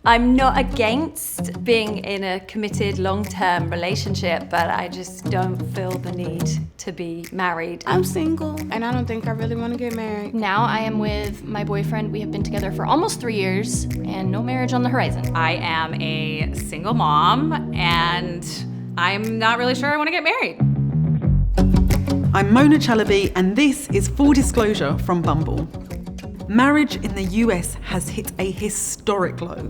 I'm not against being in a committed long-term relationship, but I just don't feel the need to be married. I'm single, and I don't think I really want to get married. Now I am with my boyfriend. We have been together for almost 3 years, and no marriage on the horizon. I am a single mom, and I'm not really sure I want to get married. I'm Mona Chalabi, and this is Full Disclosure from Bumble. Marriage in the US has hit a historic low.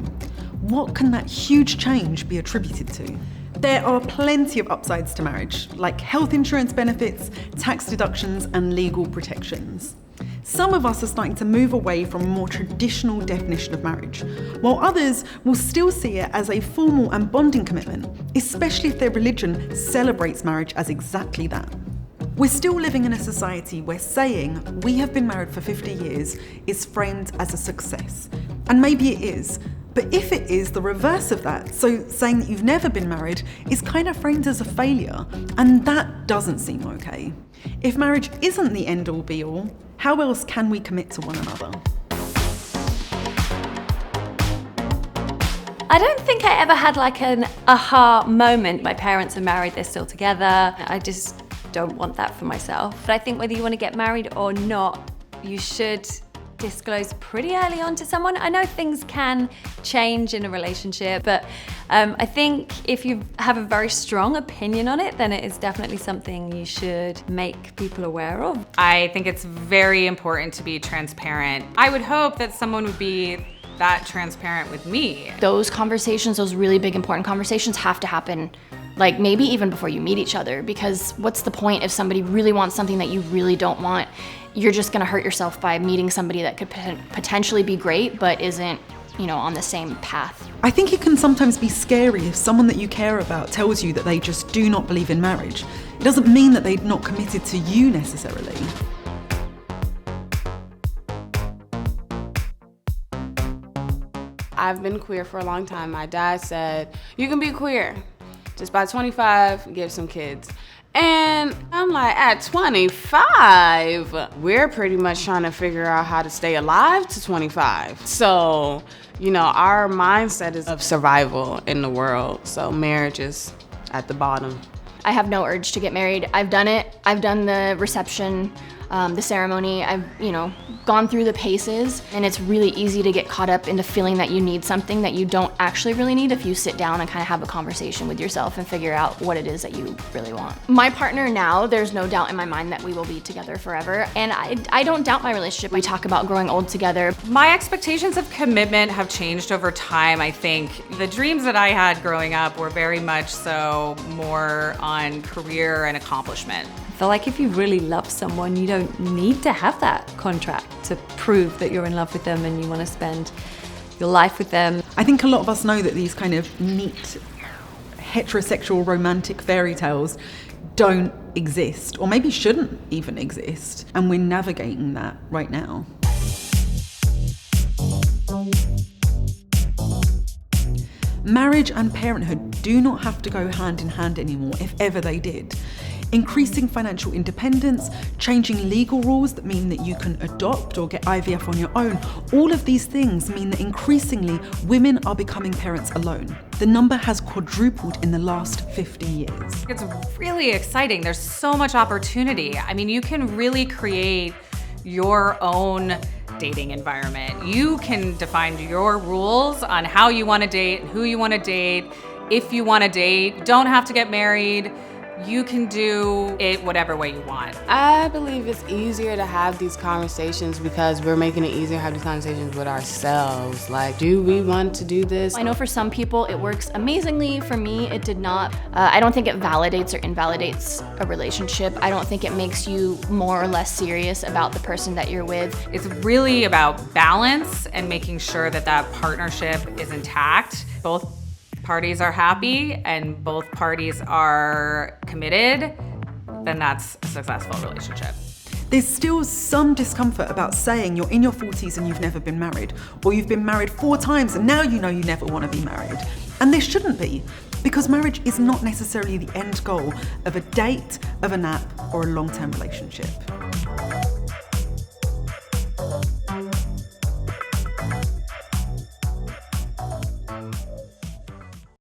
What can that huge change be attributed to? There are plenty of upsides to marriage, like health insurance benefits, tax deductions, and legal protections. Some of us are starting to move away from a more traditional definition of marriage, while others will still see it as a formal and bonding commitment, especially if their religion celebrates marriage as exactly that. We're still living in a society where saying we have been married for 50 years is framed as a success. And maybe it is. But if it is the reverse of that, so saying that you've never been married is kind of framed as a failure. And that doesn't seem okay. If marriage isn't the end-all be-all, how else can we commit to one another? I don't think I ever had like an aha moment. My parents are married, they're still together. I just don't want that for myself. But I think whether you want to get married or not, you should disclose pretty early on to someone. I know things can change in a relationship, but I think if you have a very strong opinion on it, then it is definitely something you should make people aware of. I think it's very important to be transparent. I would hope that someone would be that transparent with me. Those conversations, those really big important conversations have to happen like maybe even before you meet each other, because what's the point if somebody really wants something that you really don't want? You're just gonna hurt yourself by meeting somebody that could potentially be great but isn't, on the same path. I think it can sometimes be scary if someone that you care about tells you that they just do not believe in marriage. It doesn't mean that they're not committed to you necessarily. I've been queer for a long time. My dad said, you can be queer. Just by 25, give some kids. And I'm like, at 25, we're pretty much trying to figure out how to stay alive to 25. So, our mindset is of survival in the world. So marriage is at the bottom. I have no urge to get married. I've done it. I've done the reception, the ceremony. I've, gone through the paces, and it's really easy to get caught up into feeling that you need something that you don't actually really need if you sit down and kind of have a conversation with yourself and figure out what it is that you really want. My partner now, there's no doubt in my mind that we will be together forever, and I don't doubt my relationship. We talk about growing old together. My expectations of commitment have changed over time. I think the dreams that I had growing up were very much so more on career and accomplishment. I feel like if you really love someone, you don't need to have that contract to prove that you're in love with them and you want to spend your life with them. I think a lot of us know that these kind of neat, heterosexual romantic fairy tales don't exist, or maybe shouldn't even exist, and we're navigating that right now. Marriage and parenthood do not have to go hand in hand anymore, if ever they did. Increasing financial independence, changing legal rules that mean that you can adopt or get IVF on your own, all of these things mean that increasingly women are becoming parents alone. The number has quadrupled in the last 50 years. It's really exciting. There's so much opportunity. I mean, you can really create your own dating environment. You can define your rules on how you want to date, who you want to date, if you want to date. You don't have to get married. You can do it whatever way you want. I believe it's easier to have these conversations because we're making it easier to have these conversations with ourselves. Like, do we want to do this? I know for some people it works amazingly. For me, it did not. I don't think it validates or invalidates a relationship. I don't think it makes you more or less serious about the person that you're with. It's really about balance and making sure that that partnership is intact. Both parties are happy and both parties are committed, then that's a successful relationship. There's still some discomfort about saying you're in your 40s and you've never been married, or you've been married 4 times and now you know you never want to be married. And there shouldn't be, because marriage is not necessarily the end goal of a date, of a nap, or a long-term relationship.